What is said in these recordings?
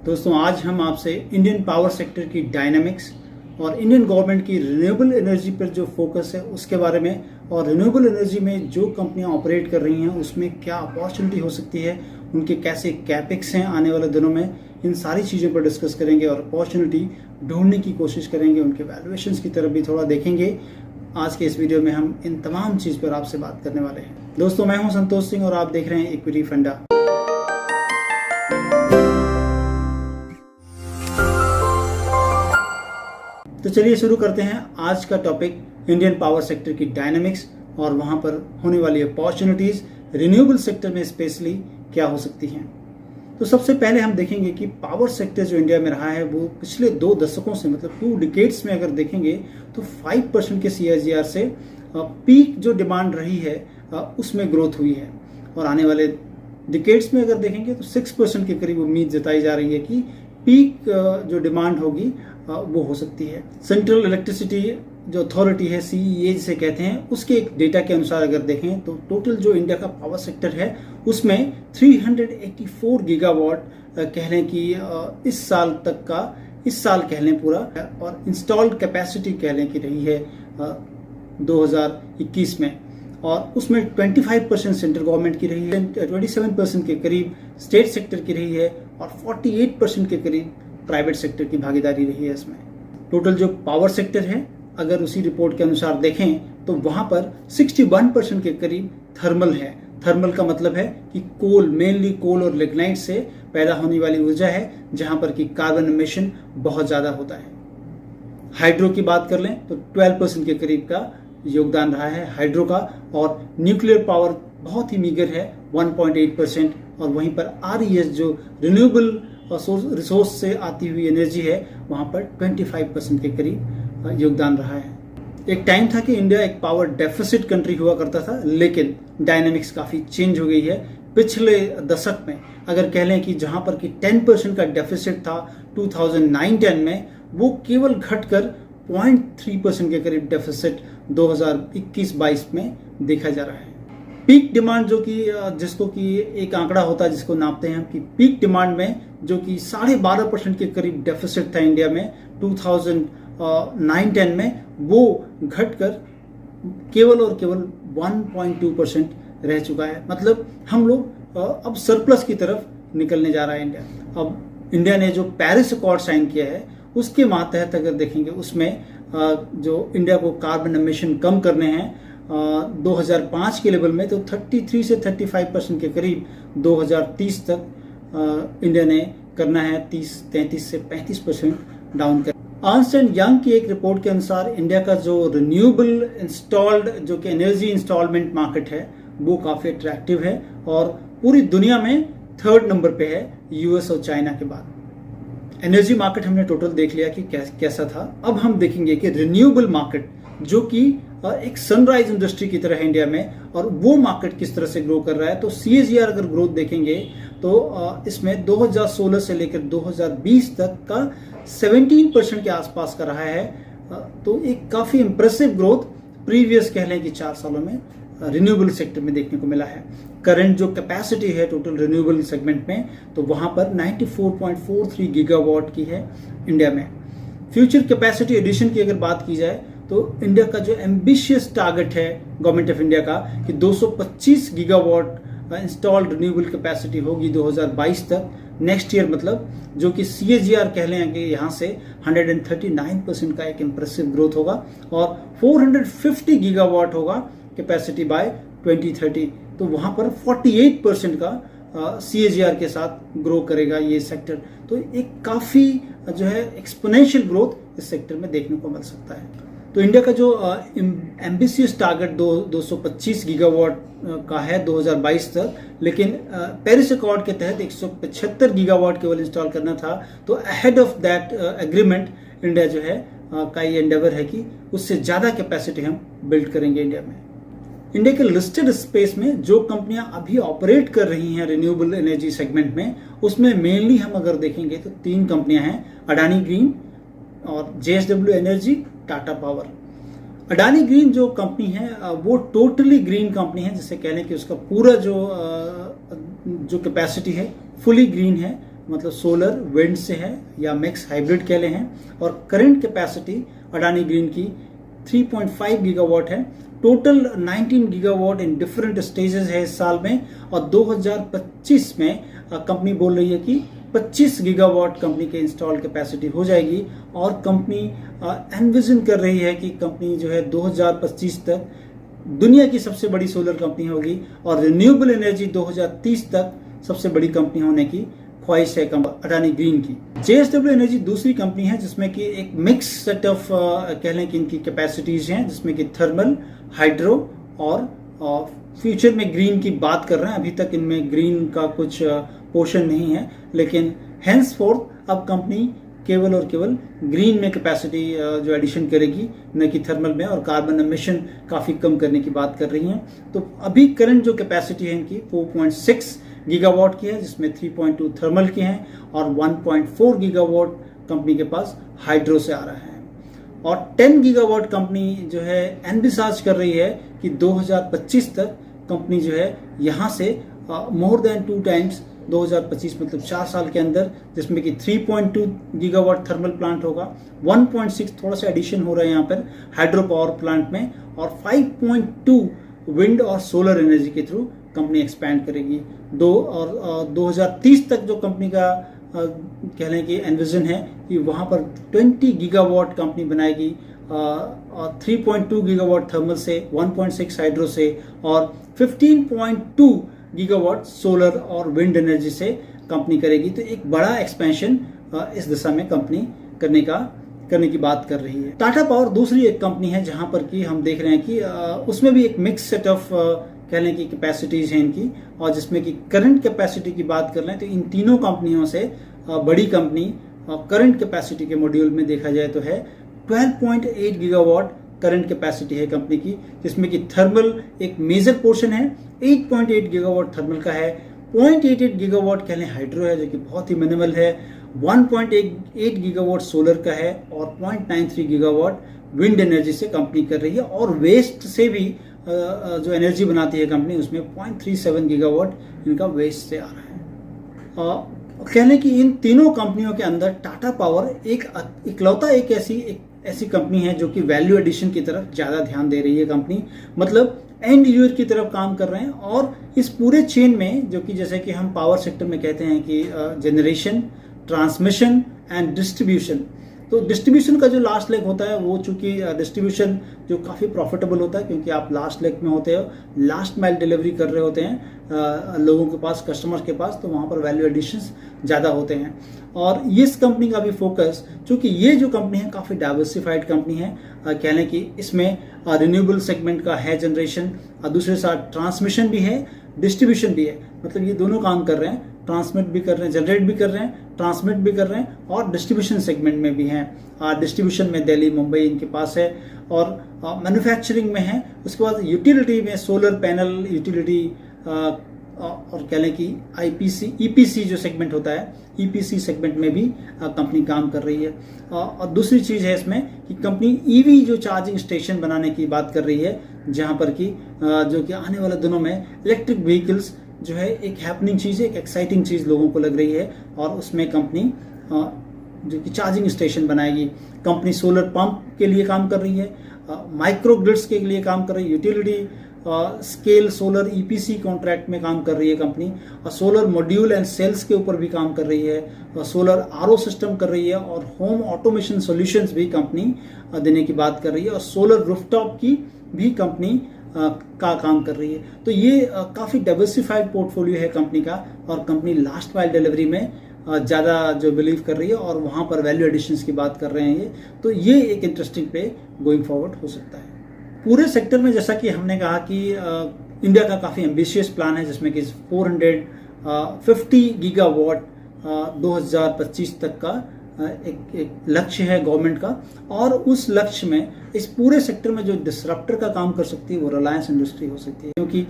दोस्तों आज हम आपसे इंडियन पावर सेक्टर की डायनामिक्स और इंडियन गवर्नमेंट की रिन्यूएबल एनर्जी पर जो फोकस है उसके बारे में, और रिन्यूएबल एनर्जी में जो कंपनियां ऑपरेट कर रही हैं उसमें क्या अपॉर्चुनिटी हो सकती है, उनके कैसे कैपेक्स हैं आने वाले दिनों में, इन सारी चीज़ों पर डिस्कस करेंगे और अपॉर्चुनिटी ढूंढने की कोशिश करेंगे, उनके वैल्यूएशंस की तरफ भी थोड़ा देखेंगे। आज के इस वीडियो में हम इन तमाम चीज़ पर आपसे बात करने वाले हैं। दोस्तों मैं हूं संतोष सिंह और आप देख रहे हैं इक्विटी फंडा। तो चलिए शुरू करते हैं आज का टॉपिक, इंडियन पावर सेक्टर की डायनामिक्स और वहां पर होने वाली अपॉर्चुनिटीज रिन्यूएबल सेक्टर में स्पेशली क्या हो सकती हैं। तो सबसे पहले हम देखेंगे कि पावर सेक्टर जो इंडिया में रहा है वो पिछले 2 दशकों से, मतलब 2 डिकेड्स में अगर देखेंगे तो 5% के CAGR से पीक जो डिमांड रही है उसमें ग्रोथ हुई है, और आने वाले डिकेड्स में अगर देखेंगे तो 6% के करीब उम्मीद जताई जा रही है कि पीक जो डिमांड होगी वो हो सकती है। सेंट्रल इलेक्ट्रिसिटी जो अथॉरिटी है, CEA जिसे कहते हैं, उसके एक डेटा के अनुसार अगर देखें तो टोटल जो इंडिया का पावर सेक्टर है उसमें 384 गीगावाट कह लें कि इस साल तक का, इस साल कह लें पूरा, और इंस्टॉल्ड कैपेसिटी कह लें कि रही है 2021 में, और उसमें 25% सेंट्रल गवर्नमेंट की रही है, 27% के करीब स्टेट सेक्टर की रही है और 48% के करीब प्राइवेट सेक्टर की भागीदारी रही है इसमें। टोटल जो पावर सेक्टर है अगर उसी रिपोर्ट के अनुसार देखें तो वहां पर 61% के करीब थर्मल है। थर्मल का मतलब है कि कोल, मेनली कोल और लिग्नाइट से पैदा होने वाली ऊर्जा है, जहां पर कि कार्बन एमिशन बहुत ज्यादा होता है। हाइड्रो की बात कर लें तो 12% के करीब का योगदान रहा है हाइड्रो का, और न्यूक्लियर पावर बहुत ही मीगर है 1.8%, और वहीं पर RES जो रिन्यूएबल रिसोर्स से आती हुई एनर्जी है वहां पर 25% के करीब योगदान रहा है। एक टाइम था कि इंडिया एक पावर डेफिसिट कंट्री हुआ करता था, लेकिन डायनामिक्स काफी चेंज हो गई है पिछले दशक में। अगर कह लें कि जहां पर कि 10% का डेफिसिट था 2009-10 में, वो केवल घटकर 0.3% के करीब डेफिसिट 2021-22 में देखा जा रहा है। पीक डिमांड जो कि जिसको कि एक आंकड़ा होता है जिसको नापते हैं कि पीक डिमांड में जो कि 12.5% के करीब डेफिसिट था इंडिया में 2009-10 में, वो घटकर केवल और केवल 1.2% रह चुका है। मतलब हम लोग अब सरप्लस की तरफ निकलने जा रहा है इंडिया। अब इंडिया ने जो पेरिस अकॉर्ड साइन किया है उसके मातहत अगर देखेंगे उसमें जो इंडिया को कार्बन एमिशन कम करने हैं 2005 के लेवल में, तो 33 से 35% के करीब 2030 तक इंडिया ने करना है 33 से 35% डाउन कर। अर्न्स्ट एंड यंग की एक रिपोर्ट के अनुसार इंडिया का जो रिन्यूएबल इंस्टॉल्ड जो कि एनर्जी इंस्टॉलमेंट मार्केट है वो काफी अट्रैक्टिव है, और पूरी दुनिया में 3rd नंबर पे है US और चाइना के बाद। एनर्जी मार्केट हमने टोटल देख लिया कि कैसा था। अब हम देखेंगे कि रिन्यूएबल मार्केट जो कि एक सनराइज इंडस्ट्री की तरह है इंडिया में, और वो मार्केट किस तरह से ग्रो कर रहा है। तो CAGR अगर ग्रोथ देखेंगे तो इसमें 2016 से लेकर 2020 तक का 17% के आसपास का रहा है। तो एक काफी इंप्रेसिव ग्रोथ प्रीवियस कह लें कि 4 सालों में रिन्यूएबल सेक्टर में देखने को मिला है। करंट जो कैपेसिटी है टोटल रिन्यूएबल सेगमेंट में, तो वहां पर 94.43 गीगावाट की है इंडिया में। फ्यूचर कैपेसिटी एडिशन की अगर बात की जाए तो इंडिया का जो एम्बिशियस टारगेट है गवर्नमेंट ऑफ इंडिया का कि 225 गीगावाट इंस्टॉल्ड रिन्यूएबल कैपेसिटी होगी 2022 तक, नेक्स्ट ईयर, मतलब जो कि CAGR कह लें कि यहाँ से 139% का एक इंप्रेसिव ग्रोथ होगा, और 450 गीगावाट होगा कैपेसिटी बाय 2030। तो वहाँ पर 48% का CAGR के साथ ग्रो करेगा ये सेक्टर। तो एक काफ़ी जो है एक्सपोनेंशियल ग्रोथ इस सेक्टर में देखने को मिल सकता है। तो इंडिया का जो एम्बिशियस टारगेट 225 गीगावाट का है 2022 तक, लेकिन पेरिस अकॉर्ड के तहत 175 गीगावाट केवल इंस्टॉल करना था। तो ahead of that agreement India जो है का ये एंडेवर है कि उससे ज़्यादा कैपेसिटी हम बिल्ड करेंगे इंडिया में। इंडिया के लिस्टेड स्पेस में जो कंपनियां अभी ऑपरेट कर रही हैं रिन्यूएबल एनर्जी सेगमेंट में, उसमें मेनली हम अगर देखेंगे तो 3 कंपनियां हैं, अडानी ग्रीन और JSW energy, Tata power. Adani green जो कंपनी है वो टोटली ग्रीन कंपनी है, जिसे कह लें कि उसका पूरा जो कैपेसिटी है फुली ग्रीन है, मतलब सोलर विंड से है या मिक्स हाइब्रिड कह ले हैं। और करंट कैपेसिटी अडानी ग्रीन की 3.5 गीगावाट है। Total 19 gigawatt in different stages है इस साल में। और 2025 में कंपनी बोल रही है कि 25 गीगावाट कंपनी के इंस्टॉल कैपेसिटी हो जाएगी। और कंपनी एनविजन कर रही है कि कंपनी जो है 2025 तक दुनिया की सबसे बड़ी सोलर कंपनी होगी और रिन्यूएबल एनर्जी 2030 तक सबसे बड़ी कंपनी होने की ख्वाहिश है अडानी ग्रीन की। JSW एनर्जी दूसरी कंपनी है जिसमें कि एक मिक्स सेट ऑफ कह लें कि इनकी कैपेसिटीज हैं, जिसमें कि थर्मल, हाइड्रो और फ्यूचर में ग्रीन की बात कर रहे हैं। अभी तक इनमें ग्रीन का कुछ पोर्शन नहीं है, लेकिन हेंसफोर्थ अब कंपनी केवल और केवल ग्रीन में कैपेसिटी जो एडिशन करेगी, न कि थर्मल में, और कार्बन एमिशन काफ़ी कम करने की बात कर रही हैं। तो अभी करंट जो कैपेसिटी है इनकी 4.6 गीगावाट की है, जिसमें 3.2 थर्मल की हैं और 1.4 गीगावाट कंपनी के पास हाइड्रो से आ रहा है। और 10 गीगावाट कंपनी जो है एनविसाज कर रही है कि 2025 तक कंपनी जो है यहाँ से मोर देन 2 टाइम्स 2025 मतलब 4 साल के अंदर, जिसमें कि 3.2 गीगावाट थर्मल प्लांट होगा, 1.6 थोड़ा सा एडिशन हो रहा है यहाँ पर हाइड्रो पावर प्लांट में, और 5.2 विंड और सोलर एनर्जी के थ्रू कंपनी एक्सपैंड करेगी। 2030 तक जो कंपनी का कह लें कि एनविजन है कि वहाँ पर 20 गीगावाट कंपनी बनाएगी, और 3.2 गीगावाट थर्मल से, 1.6 हाइड्रो से और 15.2 गीगावाट सोलर और विंड एनर्जी से कंपनी करेगी। तो एक बड़ा एक्सपेंशन इस दिशा में कंपनी करने की बात कर रही है। टाटा पावर दूसरी एक कंपनी है जहां पर कि हम देख रहे हैं कि उसमें भी एक मिक्स सेट ऑफ कह लें कि कैपेसिटीज हैं इनकी, और जिसमें कि करंट कैपेसिटी की बात कर लें तो इन तीनों कंपनियों से बड़ी कंपनी करंट कैपेसिटी के मॉड्यूल में देखा जाए तो है 12.8 गीगावाट करंट कैपेसिटी है कंपनी की, जिसमें कि थर्मल एक मेजर पोर्शन है, 8.8 गीगावाट थर्मल का है, 0.88 गीगावाट कह लें हाइड्रो है जो कि बहुत ही मिनिमल है, 1.8 गीगावाट सोलर का है और 0.93 गीगावाट विंड एनर्जी से कंपनी कर रही है। और वेस्ट से भी जो एनर्जी बनाती है कंपनी, उसमें 0.37 गीगावाट इनका वेस्ट से आ रहा है। कहने कि इन तीनों कंपनियों के अंदर टाटा पावर एक इकलौता एक ऐसी कंपनी है जो कि वैल्यू एडिशन की तरफ ज़्यादा ध्यान दे रही है कंपनी, मतलब एंड यूजर की तरफ काम कर रहे हैं। और इस पूरे चेन में जो कि जैसे कि हम पावर सेक्टर में कहते हैं कि जनरेशन, ट्रांसमिशन एंड डिस्ट्रीब्यूशन, तो डिस्ट्रीब्यूशन का जो लास्ट लेग होता है वो चूंकि डिस्ट्रीब्यूशन जो काफ़ी प्रॉफिटेबल होता है, क्योंकि आप लास्ट लेग में होते हो, लास्ट माइल डिलीवरी कर रहे होते हैं लोगों के पास, कस्टमर के पास, तो वहाँ पर वैल्यू एडिशंस ज़्यादा होते हैं। और इस कंपनी का भी फोकस, चूँकि ये जो कंपनी है काफ़ी डाइवर्सिफाइड कंपनी है, कह लें कि इसमें रिन्यूएबल सेगमेंट का है जनरेशन, और दूसरे साथ ट्रांसमिशन भी है, डिस्ट्रीब्यूशन भी है, मतलब ये दोनों काम कर रहे हैं, ट्रांसमिट भी कर रहे हैं, जनरेट भी कर रहे हैं, ट्रांसमिट भी कर रहे हैं, और डिस्ट्रीब्यूशन सेगमेंट में भी हैं। डिस्ट्रीब्यूशन में दिल्ली, मुंबई इनके पास है, और मैन्युफैक्चरिंग में है। उसके बाद यूटिलिटी में सोलर पैनल यूटिलिटी, और कह लें कि IPC EPC जो सेगमेंट होता है, EPC सेगमेंट में भी कंपनी काम कर रही है। और दूसरी चीज़ है इसमें कि कंपनी EV जो चार्जिंग स्टेशन बनाने की बात कर रही है, जहाँ पर कि जो कि आने वाले दिनों में इलेक्ट्रिक व्हीकल्स जो है एक हैपनिंग चीज़ है, एक एक्साइटिंग चीज़ लोगों को लग रही है, और उसमें कंपनी जो कि चार्जिंग स्टेशन बनाएगी। कंपनी सोलर पंप के लिए काम कर रही है, माइक्रो ग्रिड्स के लिए काम कर रही है, utility scale solar EPC contract में काम कर रही है कंपनी, और सोलर मॉड्यूल एंड सेल्स के ऊपर भी काम कर रही है, और सोलर RO सिस्टम कर रही है, और होम ऑटोमेशन सॉल्यूशंस भी कंपनी देने की बात कर रही है, और सोलर रूफटॉप की भी कंपनी का काम कर रही है। तो ये काफ़ी डाइवर्सिफाइड पोर्टफोलियो है कंपनी का, और कंपनी लास्ट माइल डिलीवरी में ज़्यादा जो बिलीव कर रही है, और वहाँ पर वैल्यू एडिशंस की बात कर रहे हैं ये, तो ये एक इंटरेस्टिंग पे गोइंग फॉरवर्ड हो सकता है। पूरे सेक्टर में जैसा कि हमने कहा कि इंडिया का काफ़ी एम्बिशियस प्लान है, जिसमें कि 450 गीगावाट 2025 तक का एक लक्ष्य है गवर्नमेंट का। और उस लक्ष्य में इस पूरे सेक्टर में जो डिसरप्टर का काम कर सकती है वो रिलायंस इंडस्ट्री हो सकती है, क्योंकि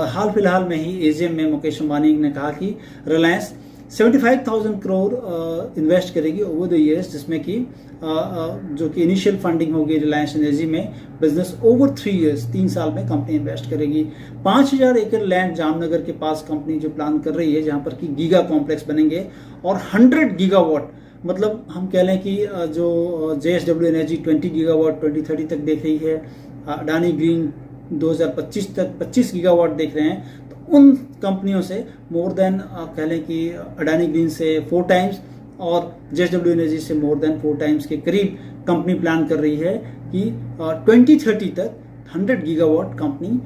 हाल फिलहाल में ही AGM में मुकेश अंबानी ने कहा कि रिलायंस 75,000 करोड़ इन्वेस्ट करेगी ओवर द ईयर्स, जिसमें कि जो कि इनिशियल फंडिंग होगी रिलायंस एनर्जी में बिजनेस ओवर 3 ईयर्स, 3 साल में कंपनी इन्वेस्ट करेगी। 5,000 एकड़ लैंड जामनगर के पास कंपनी जो प्लान कर रही है, जहां पर कि गीगा कॉम्प्लेक्स बनेंगे और 100 गीगावाट, मतलब हम कह लें कि जो JSW एनर्जी 20 गीगावाट 2030 तक देख रही है, अडानी ग्रीन 2025 तक 25 गीगावाट देख रहे हैं। तो उन कंपनियों से मोर देन कह लें कि अडानी ग्रीन से 4 टाइम्स और JSW एनर्जी से मोर देन 4 टाइम्स के करीब कंपनी प्लान कर रही है कि 2030 तक 100 गीगावाट कंपनी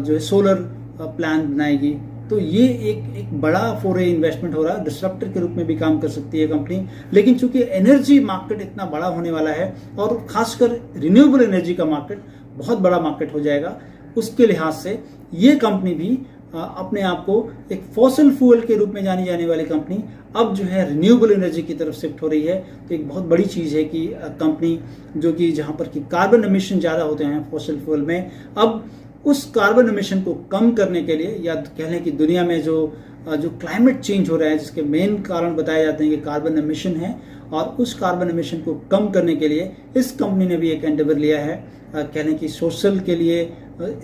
जो है सोलर प्लान बनाएगी। तो ये एक बड़ा फॉरे इन्वेस्टमेंट हो रहा है, डिस्रप्टर के रूप में भी काम कर सकती है कंपनी। लेकिन चूंकि एनर्जी मार्केट इतना बड़ा होने वाला है और खासकर रिन्यूएबल एनर्जी का मार्केट बहुत बड़ा मार्केट हो जाएगा, उसके लिहाज से ये कंपनी भी अपने आप को एक फॉसिल फ्यूल के रूप में जानी जाने वाली कंपनी अब जो है रिन्यूएबल एनर्जी की तरफ शिफ्ट हो रही है। तो एक बहुत बड़ी चीज़ है कि कंपनी जो कि जहाँ पर कि कार्बन एमिशन ज़्यादा होते हैं फॉसिल फ्यूल में, अब उस कार्बन एमिशन को कम करने के लिए, या कह लें कि दुनिया में जो क्लाइमेट चेंज हो रहा है जिसके मेन कारण बताए जाते हैं कि कार्बन एमिशन है, और उस कार्बन एमिशन को कम करने के लिए इस कंपनी ने भी एक एंडेवर लिया है। कह लें कि सोशल के लिए,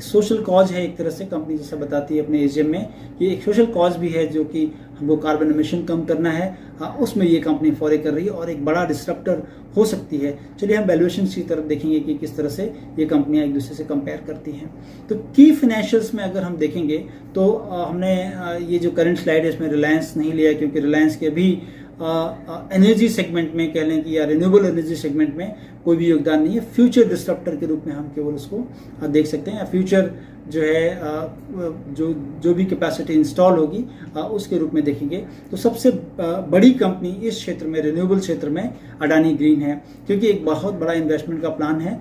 सोशल कॉज है एक तरह से, कंपनी जैसा बताती है अपने एजीएम में कि एक सोशल कॉज भी है जो कि हमको कार्बन एमिशन कम करना है, उसमें ये कंपनी फॉरे कर रही है और एक बड़ा डिस्रप्टर हो सकती है। चलिए हम वैल्यूएशन की तरफ देखेंगे कि किस तरह से ये कंपनियां एक दूसरे से कंपेयर करती हैं। तो की फाइनेंशियल्स में अगर हम देखेंगे तो हमने ये जो करंट स्लाइड है इसमें रिलायंस नहीं लिया, क्योंकि रिलायंस के अभी एनर्जी सेगमेंट में कह लें कि या रिन्यूएबल एनर्जी सेगमेंट में कोई भी योगदान नहीं है। फ्यूचर डिस्रप्टर के रूप में हम केवल उसको देख सकते हैं, फ्यूचर जो है जो भी कैपेसिटी इंस्टॉल होगी उसके रूप में देखेंगे। तो सबसे बड़ी कंपनी इस क्षेत्र में, रिन्यूएबल क्षेत्र में, अडानी ग्रीन है, क्योंकि एक बहुत बड़ा इन्वेस्टमेंट का प्लान है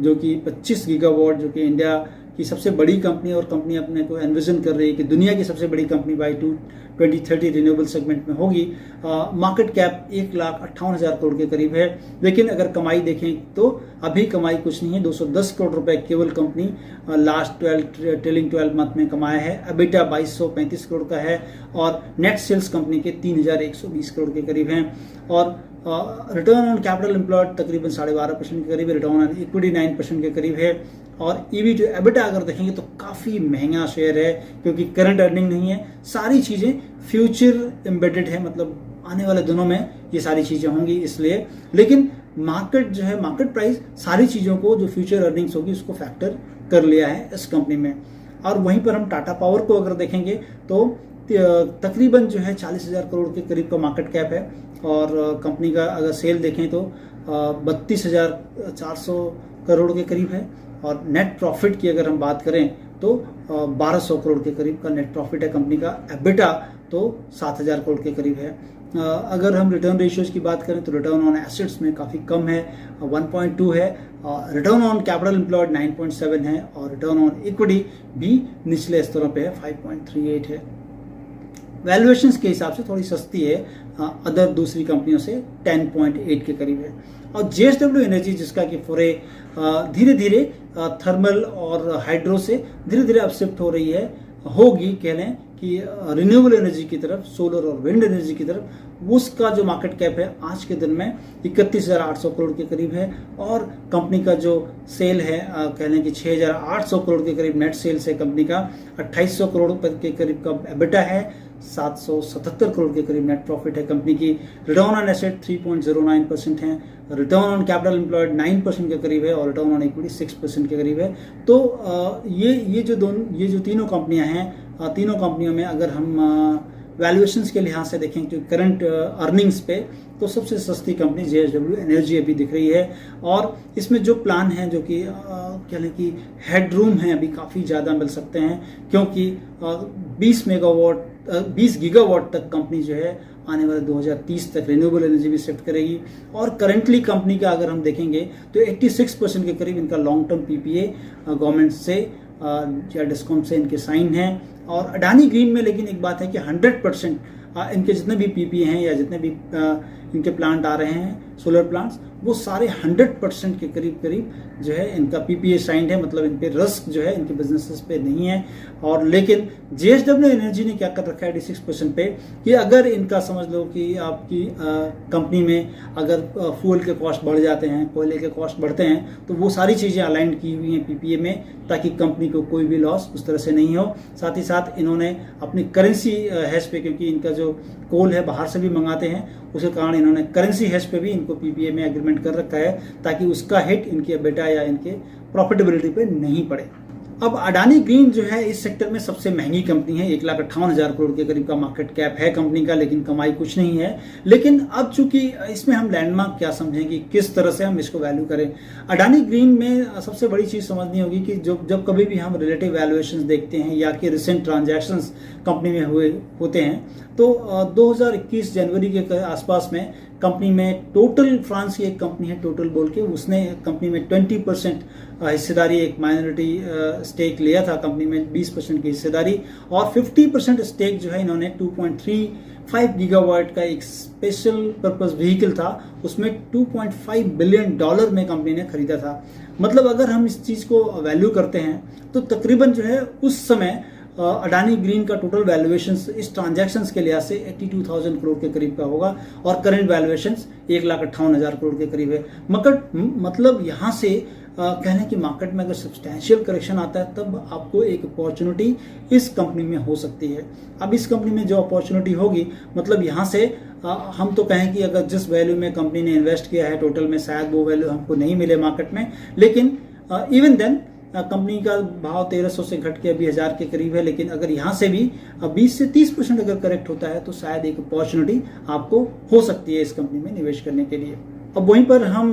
जो कि 25 गीगावाट, जो कि इंडिया की सबसे बड़ी कंपनी, और कंपनी अपने को एनविजन कर रही है कि दुनिया की सबसे बड़ी कंपनी बाई 2030 रिन्यूएबल सेगमेंट में होगी। मार्केट कैप 1,58,000 करोड़ के करीब है, लेकिन अगर कमाई देखें तो अभी कमाई कुछ नहीं है। 210 करोड़ रुपए केवल कंपनी लास्ट ट्रेलिंग 12 मंथ में कमाया है। एबिटा 2235 करोड़ का है और नेट सेल्स कंपनी के 3,120 करोड़ के करीब हैं, और रिटर्न ऑन कैपिटल एम्प्लॉयड तकरीबन 12.5% के करीब है, रिटर्न ऑन इक्विटी 9% के करीब है, और ईवी टू एबिटा अगर देखेंगे तो काफ़ी महंगा शेयर है, क्योंकि करंट अर्निंग नहीं है, सारी चीज़ें फ्यूचर एम्बेडेड है, मतलब आने वाले दिनों में ये सारी चीज़ें होंगी इसलिए। लेकिन मार्केट जो है, मार्केट प्राइस सारी चीज़ों को जो फ्यूचर अर्निंग्स होगी उसको फैक्टर कर लिया है इस कंपनी में। और वहीं पर हम टाटा पावर को अगर देखेंगे तो तकरीबन जो है 40,000 करोड़ के करीब का मार्केट कैप है, और कंपनी का अगर सेल देखें तो 32,400 करोड़ के करीब है, और नेट प्रॉफिट की अगर हम बात करें तो 1,200 करोड़ के करीब का नेट प्रॉफिट है कंपनी का। एबिटा तो 7,000 करोड़ के करीब है। अगर हम रिटर्न रेशियोज की बात करें तो रिटर्न ऑन एसेट्स में काफ़ी कम है, 1.2 है, रिटर्न ऑन कैपिटल एम्प्लॉयड 9.7 है, और रिटर्न ऑन इक्विटी भी निचले स्तरों पे है, 5.38 है। वैल्यूएशंस के हिसाब से थोड़ी सस्ती है अदर दूसरी कंपनियों से, 10.8 के करीब है। और JSW एनर्जी जिसका कि पूरे धीरे धीरे थर्मल और हाइड्रो से धीरे धीरे अब शिफ्ट हो रही है, होगी कह लें कि रिन्यूएबल एनर्जी की तरफ, सोलर और विंड एनर्जी की तरफ, उसका जो मार्केट कैप है आज के दिन में 31,800 करोड़ के करीब है, और कंपनी का जो सेल है कह लें कि 6,800 करोड़ के करीब नेट सेल्स है कंपनी का, 2,800 करोड़ के करीब का एबिटा है, 777 करोड़ के करीब नेट प्रॉफिट है कंपनी की। रिटर्न ऑन एसेट 3.09% है, रिटर्न ऑन कैपिटल एम्प्लॉयड 9% के करीब है, और रिटर्न ऑन इक्विटी 6% के करीब है। तो ये जो तीनों कंपनियां हैं, तीनों कंपनियों में अगर हम वैल्यूएशंस के लिहाज से देखें तो करंट अर्निंग्स पे तो सबसे सस्ती कंपनी JSW एनर्जी अभी दिख रही है, और इसमें जो प्लान है जो कि कह लें कि हेडरूम है अभी काफ़ी ज़्यादा मिल सकते हैं, क्योंकि 20 गीगावाट तक कंपनी जो है आने वाले 2030 तक रिन्यूएबल एनर्जी भी शिफ्ट करेगी। और करंटली कंपनी का अगर हम देखेंगे तो 86% के करीब इनका लॉन्ग टर्म PPA गवर्नमेंट से या डिस्कॉम से इनके साइन है। और अडानी ग्रीन में लेकिन एक बात है कि 100% इनके जितने भी PPA हैं या जितने भी इनके प्लांट आ रहे हैं सोलर प्लांट्स, वो सारे 100% के करीब करीब जो है इनका पीपीए साइंड है, मतलब इन पे रिस्क जो है इनके बिजनेसेस पे नहीं है। और लेकिन जेएसडब्ल्यू एनर्जी ने क्या कर रखा है 86% पे कि अगर इनका समझ लो कि आपकी कंपनी में अगर फ्यूल के कॉस्ट बढ़ जाते हैं, कोयले के कॉस्ट बढ़ते हैं, तो वो सारी चीज़ें अलाइन की हुई हैं पीपीए में, ताकि कंपनी को कोई भी लॉस उस तरह से नहीं हो। साथ ही साथ इन्होंने अपनी करेंसी हैश पे, क्योंकि इनका जो कोल है बाहर से भी मंगाते हैं, उसके कारण इन्होंने करेंसी हैश पे भी इनको पीपीए में एग्रीमेंट कर रखा है, ताकि उसका हिट इनके बेटा या इनके प्रॉफिटेबिलिटी पे नहीं पड़े। अब अडानी ग्रीन जो है इस सेक्टर में सबसे महंगी कंपनी है, 1,58,000 करोड़ के करीब का मार्केट कैप है कंपनी का, लेकिन कमाई कुछ नहीं है। लेकिन अब चूंकि इसमें हम लैंडमार्क क्या समझें कि किस तरह से हम इसको वैल्यू करें। अडानी ग्रीन में सबसे बड़ी चीज समझनी होगी कि जब कभी भी हम रिलेटिव वैल्यूएशंस देखते हैं या कि रिसेंट ट्रांजैक्शंस कंपनी में होते हैं, तो 2021 जनवरी के आसपास में कंपनी में टोटल, फ्रांस की एक कंपनी है टोटल बोल के, उसने कंपनी में 20% हिस्सेदारी, एक माइनॉरिटी स्टेक लिया था कंपनी में 20% की हिस्सेदारी, और 50% स्टेक जो है इन्होंने 2.35 गीगावाट का एक स्पेशल पर्पस व्हीकल था, उसमें $2.5 बिलियन में कंपनी ने खरीदा था। मतलब अगर हम इस चीज को वैल्यू करते हैं तो तकरीबन जो है उस समय अडानी ग्रीन का टोटल वैल्यूएशन इस ट्रांजैक्शंस के लिहाज से 82,000 करोड़ के करीब का होगा, और करंट वैल्यूएशन 1,58,000 करोड़ के करीब है। मतलब यहाँ से कहने की मार्केट में अगर सब्सटैंशियल करेक्शन आता है तब आपको एक अपॉर्चुनिटी इस कंपनी में हो सकती है। अब इस कंपनी में जो अपॉर्चुनिटी होगी, मतलब यहाँ से हम तो कहें कि अगर जिस वैल्यू में कंपनी ने इन्वेस्ट किया है टोटल में, शायद वो वैल्यू हमको नहीं मिले मार्केट में, लेकिन इवन देन कंपनी का भाव 1300 से घट के अभी 1000 के करीब है। लेकिन अगर यहाँ से भी 20 से 30% अगर करेक्ट होता है तो शायद एक अपॉर्चुनिटी आपको हो सकती है इस कंपनी में निवेश करने के लिए। अब वहीं पर हम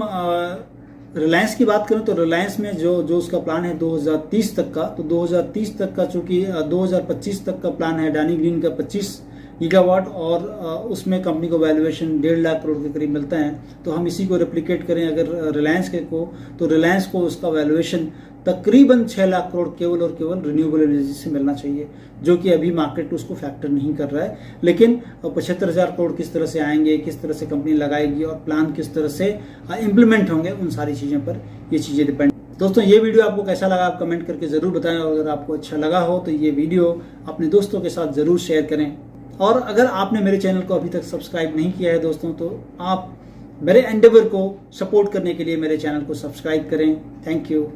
रिलायंस की बात करें तो रिलायंस में जो उसका प्लान है 2030 तक का, तो 2030 तक का चूंकि 2025 तक का प्लान है अडानी ग्रीन का 25 गीगावाट, और उसमें कंपनी को वैल्यूएशन 1.5 लाख करोड़ के करीब मिलता है। तो हम इसी को रेप्लिकेट करें अगर रिलायंस के को, तो रिलायंस को उसका वैल्यूएशन तकरीबन 6 लाख करोड़ केवल और केवल रिन्यूएबल एनर्जी से मिलना चाहिए, जो कि अभी मार्केट उसको फैक्टर नहीं कर रहा है। लेकिन 75,000 करोड़ किस तरह से आएंगे, किस तरह से कंपनी लगाएगी और प्लान किस तरह से इम्प्लीमेंट होंगे, उन सारी चीज़ों पर ये चीज़ें डिपेंड। दोस्तों, ये वीडियो आपको कैसा लगा आप कमेंट करके ज़रूर बताएं, और अगर आपको अच्छा लगा हो तो ये वीडियो अपने दोस्तों के साथ ज़रूर शेयर करें। और अगर आपने मेरे चैनल को अभी तक सब्सक्राइब नहीं किया है दोस्तों, तो आप मेरे एंडेवर को सपोर्ट करने के लिए मेरे चैनल को सब्सक्राइब करें। Thank you.